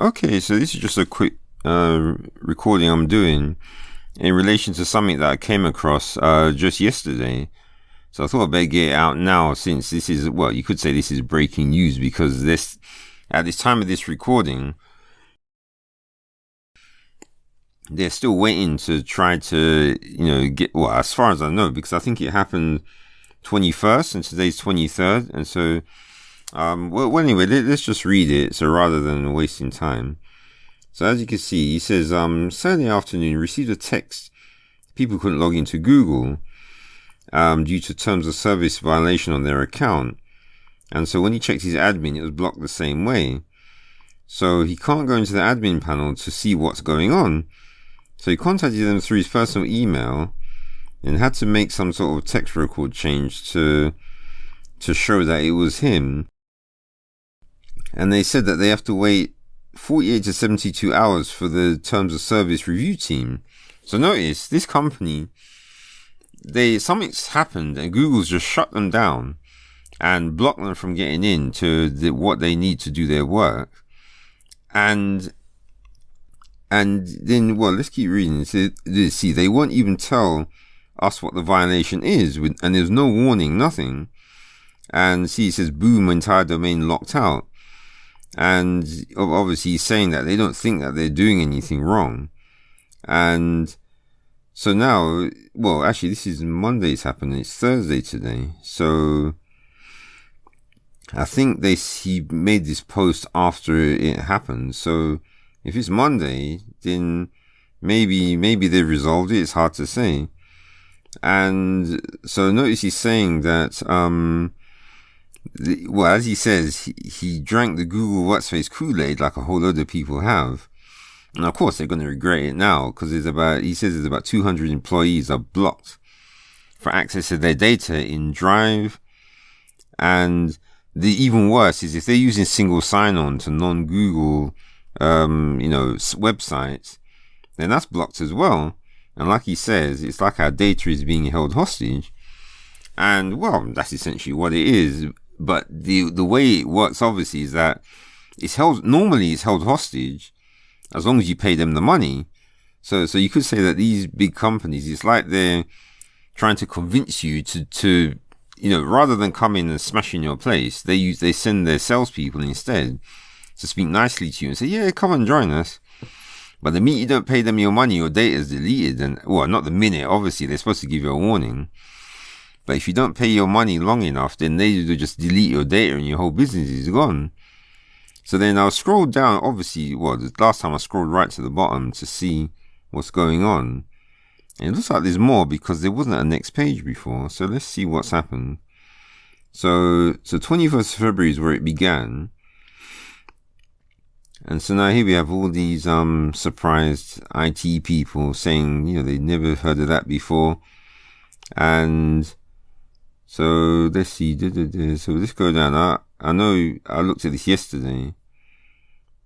Okay, so this is just a quick recording I'm doing in relation to something that I came across just yesterday. So I thought I'd better get it out now, since this is, well, you could say this is breaking news, because at this time of this recording, they're still waiting to try to, get, well, as far as I know, because I think it happened 21st and today's 23rd. And so, well, anyway, let's just read it. So rather than wasting time. So as you can see, he says, Saturday afternoon, received a text. People couldn't log into Google due to terms of service violation on their account. And so when he checked his admin, it was blocked the same way. So he can't go into the admin panel to see what's going on. So he contacted them through his personal email and had to make some sort of text record change to show that it was him. And they said that they have to wait 48 to 72 hours for the terms of service review team. So notice, this company, something's happened and Google's just shut them down and blocked them from getting into what they need to do their work. And then, well, let's keep reading. See, they won't even tell us what the violation is, and there's no warning, nothing. And see, it says, boom, entire domain locked out. And obviously he's saying that they don't think that they're doing anything wrong. And so now, well, actually this is Monday it's happening, it's Thursday today. So I think he made this post after it happened. So if it's Monday, then maybe they resolved it. It's hard to say. And so notice he's saying that, well, as he says, he drank the Google What's-Face Kool-Aid like a whole load of people have. And of course, they're going to regret it now, because he says there's about 200 employees are blocked for access to their data in Drive. And the even worse is if they're using single sign-on to non-Google, websites, then that's blocked as well. And like he says, it's like our data is being held hostage. And, well, that's essentially what it is. But the way it works, obviously, is that normally it's held hostage as long as you pay them the money. So you could say that these big companies, it's like they're trying to convince you to rather than come in and smash in your place, they send their salespeople instead to speak nicely to you and say, yeah, come and join us. But the minute you don't pay them your money, your data is deleted. And, well, not the minute, obviously, they're supposed to give you a warning. But if you don't pay your money long enough, then they will just delete your data and your whole business is gone. So then I'll scroll down, obviously, well, the last time I scrolled right to the bottom to see what's going on. And it looks like there's more because there wasn't a next page before. So let's see what's happened. So 21st of February is where it began. And so now here we have all these surprised IT people saying, they'd never heard of that before. And so let's see. So let's go down. I know I looked at this yesterday.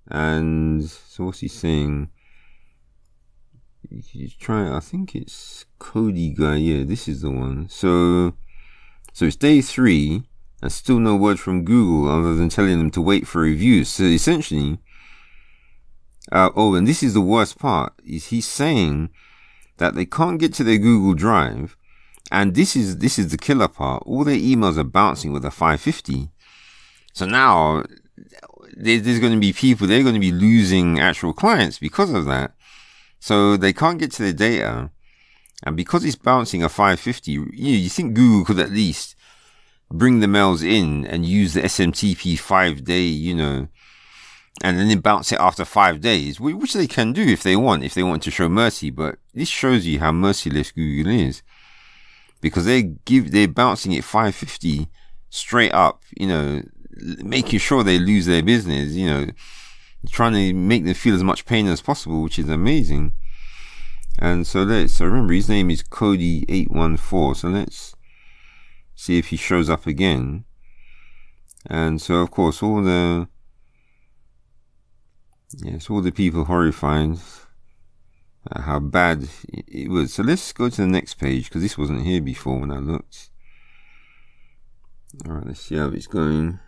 And so what's he saying? He's trying, I think it's Cody guy. Yeah, this is the one. So it's day 3 and still no word from Google other than telling them to wait for reviews. So essentially, and this is the worst part, is he's saying that they can't get to their Google Drive. And this is the killer part. All their emails are bouncing with a 550. So now there's going to be people, they're going to be losing actual clients because of that. So they can't get to their data. And because it's bouncing a 550, you think Google could at least bring the mails in and use the SMTP 5-day, and then bounce it after 5 days, which they can do if they want to show mercy. But this shows you how merciless Google is, because they're bouncing it 550 straight up, making sure they lose their business, trying to make them feel as much pain as possible, which is amazing. And so remember, his name is Cody814. So let's see if he shows up again. And so, of course, all the people horrified at how bad it was. So let's go to the next page, because this wasn't here before when I looked. Alright, let's see how it's going.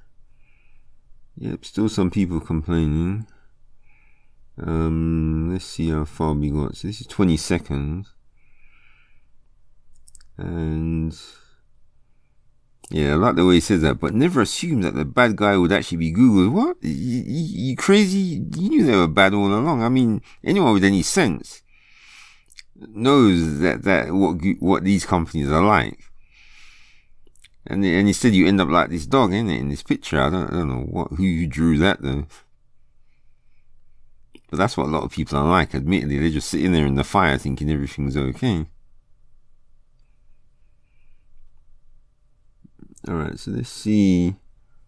Yep, still some people complaining. Let's see how far we got. So this is 20 seconds. And yeah, I like the way he says that, but never assume that the bad guy would actually be Google. What? You crazy? You knew they were bad all along. I mean, anyone with any sense knows that what these companies are like. And instead you end up like this dog, isn't it, in this picture? I don't know who drew that though. But that's what a lot of people are like. Admittedly, they're just sitting there in the fire thinking everything's okay. Alright, so let's see.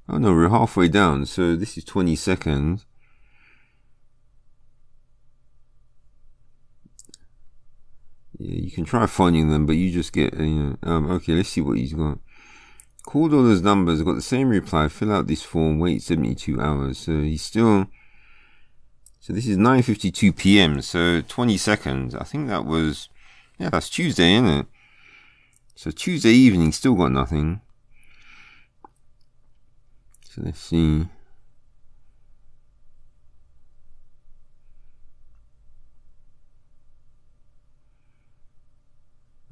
Oh no, we're halfway down. So this is 20 seconds. Yeah, you can try phoning them, but you just get, okay, let's see what he's got. Called all those numbers, got the same reply, fill out this form, wait 72 hours. So he's still, so this is 9:52 p.m. So 20 seconds. I think that was, yeah, that's Tuesday, isn't it? So Tuesday evening, still got nothing. So let's see.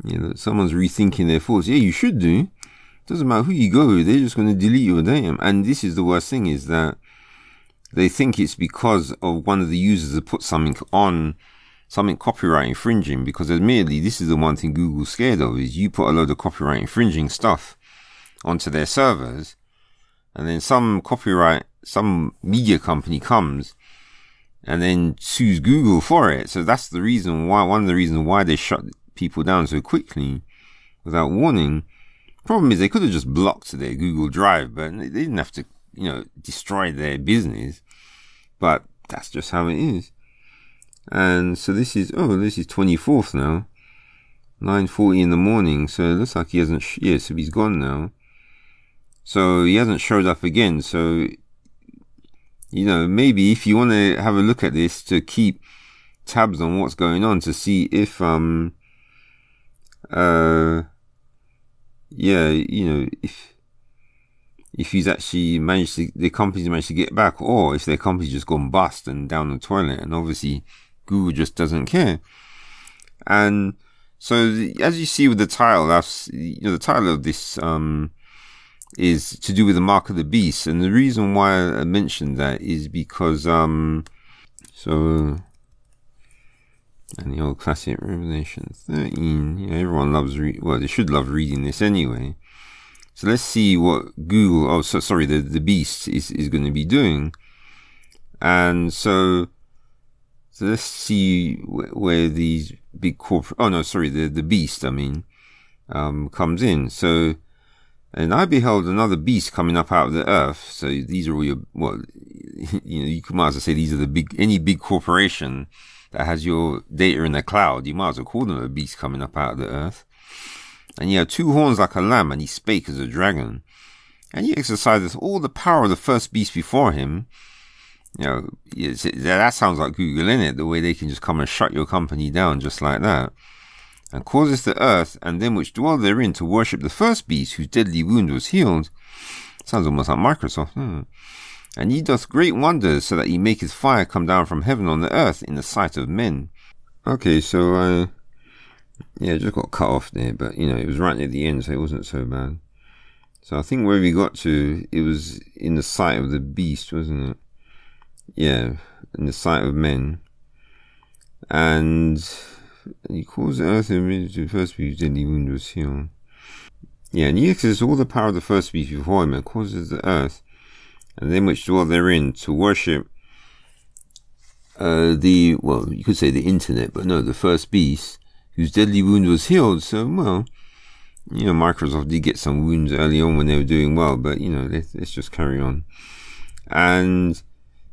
Yeah, look, someone's rethinking their thoughts. Yeah, you should do. Doesn't matter who you go with, they're just going to delete your data. And this is the worst thing, is that they think it's because of one of the users that put something on, something copyright infringing, because admittedly, this is the one thing Google's scared of, is you put a load of copyright infringing stuff onto their servers, and then some media company comes and then sues Google for it. So that's the reason why, one of the reasons why they shut people down so quickly without warning. Problem is, they could have just blocked their Google Drive, but they didn't have to, destroy their business. But that's just how it is. And so this is 24th now, 9:40 in the morning. So it looks like he hasn't. So he's gone now. So he hasn't showed up again. So maybe if you want to have a look at this, to keep tabs on what's going on, to see if if he's actually the company's managed to get back, or if their company's just gone bust and down the toilet, and obviously Google just doesn't care. And so, as you see with the title, the title of this is to do with the mark of the beast, and the reason why I mentioned that is because and the old classic Revelation 13, everyone loves they should love reading this anyway. So let's see what Google, the beast is going to be doing. And so let's see where these big the beast, comes in. So, and I beheld another beast coming up out of the earth. So these are all you might as well say these are any big corporation that has your data in the cloud. You might as well call them a beast coming up out of the earth. And he had 2 horns like a lamb, and he spake as a dragon. And he exercised all the power of the first beast before him. That sounds like Google, innit? The way they can just come and shut your company down just like that. And causes the earth and them which dwell therein to worship the first beast, whose deadly wound was healed. Sounds almost like Microsoft. And he doth great wonders, so that he maketh fire come down from heaven on the earth in the sight of men. Okay, so just got cut off there, but it was right near the end, so it wasn't so bad. So I think where we got to, it was in the sight of the beast, wasn't it? Yeah, in the sight of men. And he caused the earth to the first beast, deadly wound was healed. Yeah, and he exercises all the power of the first beast before him, and causes the earth and them which dwell therein to worship you could say the internet, but no, the first beast, whose deadly wound was healed. So, Microsoft did get some wounds early on when they were doing well, but, let's just carry on. And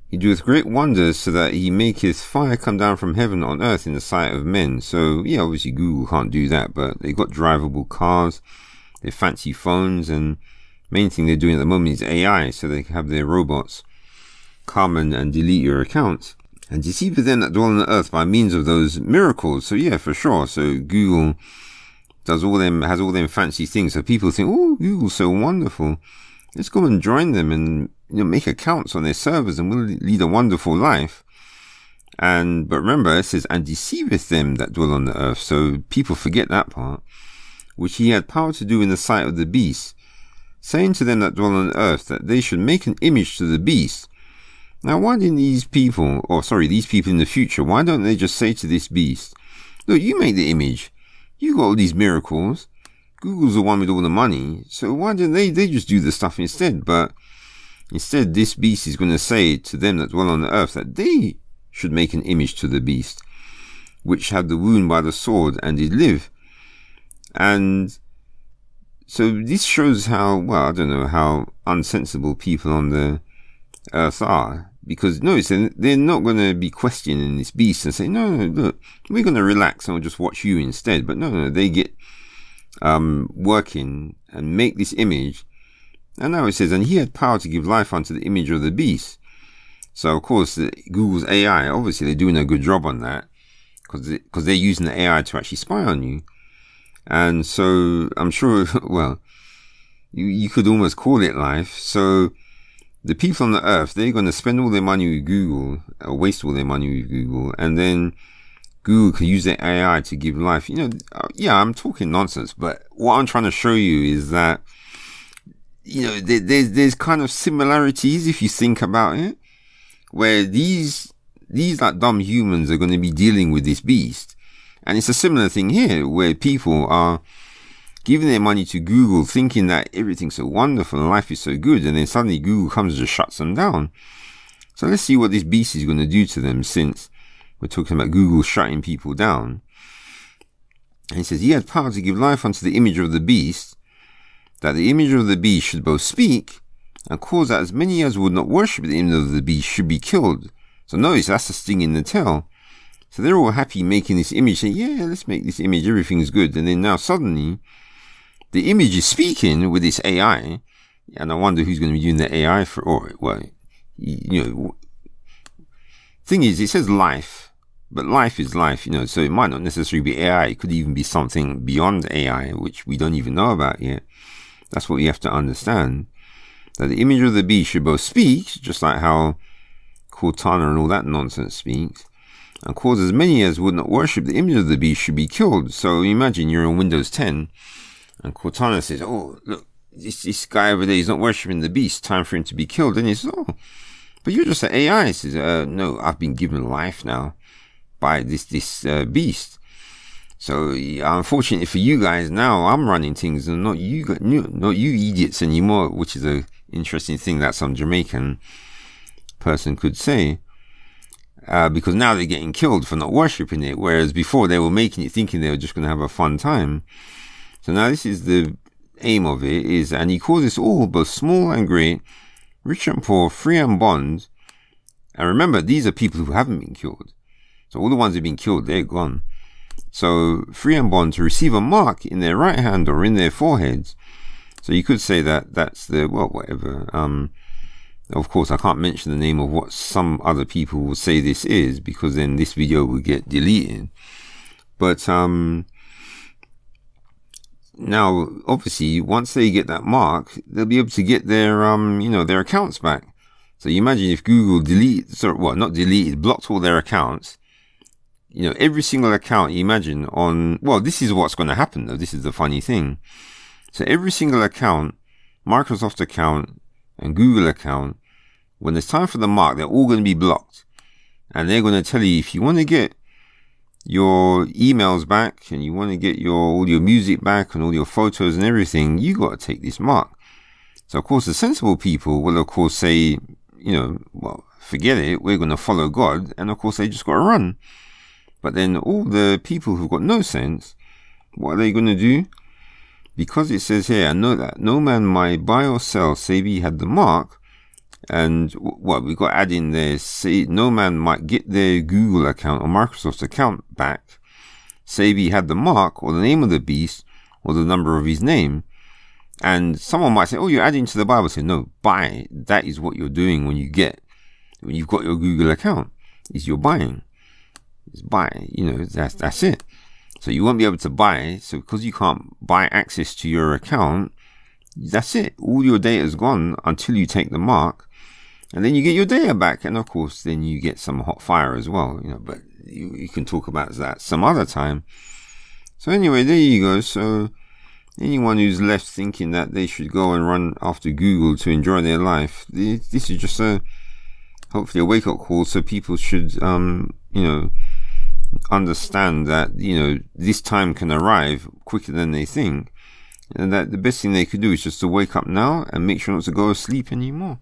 he doeth great wonders, so that he maketh fire come down from heaven on earth in the sight of men. So, obviously Google can't do that, but they got drivable cars, they fancy phones, and main thing they're doing at the moment is AI, so they can have their robots come and delete your accounts. And deceiveth them that dwell on the earth by means of those miracles. So yeah, for sure. So Google has all them fancy things. So people think, oh, Google's so wonderful. Let's go and join them and make accounts on their servers, and we'll lead a wonderful life. But remember, it says, and deceiveth them that dwell on the earth. So people forget that part, which he had power to do in the sight of the beast, saying to them that dwell on the earth that they should make an image to the beast. Now, why didn't these people in the future, why don't they just say to this beast, look, you make the image. You got all these miracles. Google's the one with all the money. So why didn't they just do the stuff instead? But instead, this beast is going to say to them that dwell on the earth that they should make an image to the beast, which had the wound by the sword and did live. And so this shows how, well, I don't know, how unsensible people on the earth are. Because notice, they're not going to be questioning this beast and say, no, look, we're going to relax and we'll just watch you instead. But no, they get working and make this image. And now it says, and he had power to give life unto the image of the beast. So, of course, Google's AI, obviously, they're doing a good job on that because they're using the AI to actually spy on you. And so I'm sure, well, you could almost call it life. So the people on the earth, they're going to spend all their money with Google, or waste all their money with Google, and then Google can use their AI to give life. Yeah, I'm talking nonsense, but what I'm trying to show you is that, there's kind of similarities if you think about it, where these like dumb humans are going to be dealing with this beast. And it's a similar thing here, where people are giving their money to Google thinking that everything's so wonderful and life is so good, and then suddenly Google comes and just shuts them down. So let's see what this beast is going to do to them, since we're talking about Google shutting people down. And he says, he had power to give life unto the image of the beast, that the image of the beast should both speak, and cause that as many as would not worship the image of the beast should be killed. So notice, that's a sting in the tail. So they're all happy making this image, saying, yeah, let's make this image, everything's good. And then now suddenly, the image is speaking with this AI, and I wonder who's going to be doing the AI for, thing is, it says life, but life is life, so it might not necessarily be AI. It could even be something beyond AI, which we don't even know about yet. That's what we have to understand. That the image of the beast should both speak, just like how Cortana and all that nonsense speaks, and cause as many as would not worship the image of the beast should be killed. So imagine you're on Windows 10, and Cortana says, oh, look, this guy over there is not worshipping the beast, time for him to be killed. And he says, oh, but you're just an AI. He says, no, I've been given life now by this beast. So unfortunately for you guys, now I'm running things and not you idiots anymore, which is a interesting thing that some Jamaican person could say. Because now they're getting killed for not worshipping it, whereas before they were making it thinking they were just going to have a fun time. So now this is the aim of it, and he calls this all, both small and great, rich and poor, free and bond. And remember, these are people who haven't been killed. So all the ones who've been killed, they're gone. So free and bond, to receive a mark in their right hand or in their foreheads. So you could say that that's the, well, whatever. Of course, I can't mention the name of what some other people will say this is, because then this video will get deleted. But now, obviously, once they get that mark, they'll be able to get their, their accounts back. So you imagine if Google blocked all their accounts. Every single account, you imagine this is what's going to happen though. This is the funny thing. So every single account, Microsoft account and Google account, when it's time for the mark, they're all going to be blocked. And they're going to tell you, if you want to get your emails back and you want to get all your music back and all your photos and everything, you got to take this mark. So of course the sensible people will of course say, forget it, we're going to follow God. And of course they just got to run. But then all the people who've got no sense, what are they going to do? Because it says here, I know that no man might buy or sell save he had the mark. And we got to add in there, say no man might get their Google account or Microsoft account back save he had the mark or the name of the beast or the number of his name. And someone might say, oh, you're adding to the Bible. Say, no, buy. That is what you're doing when you've got your Google account, is you're buying. It's buy, that's it. So you won't be able to buy. So because you can't buy access to your account, that's it. All your data is gone until you take the mark. And then you get your data back, and of course, then you get some hot fire as well, but you can talk about that some other time. So anyway, there you go. So anyone who's left thinking that they should go and run after Google to enjoy their life, this is just hopefully a wake-up call, so people should, understand that, this time can arrive quicker than they think, and that the best thing they could do is just to wake up now and make sure not to go to sleep anymore.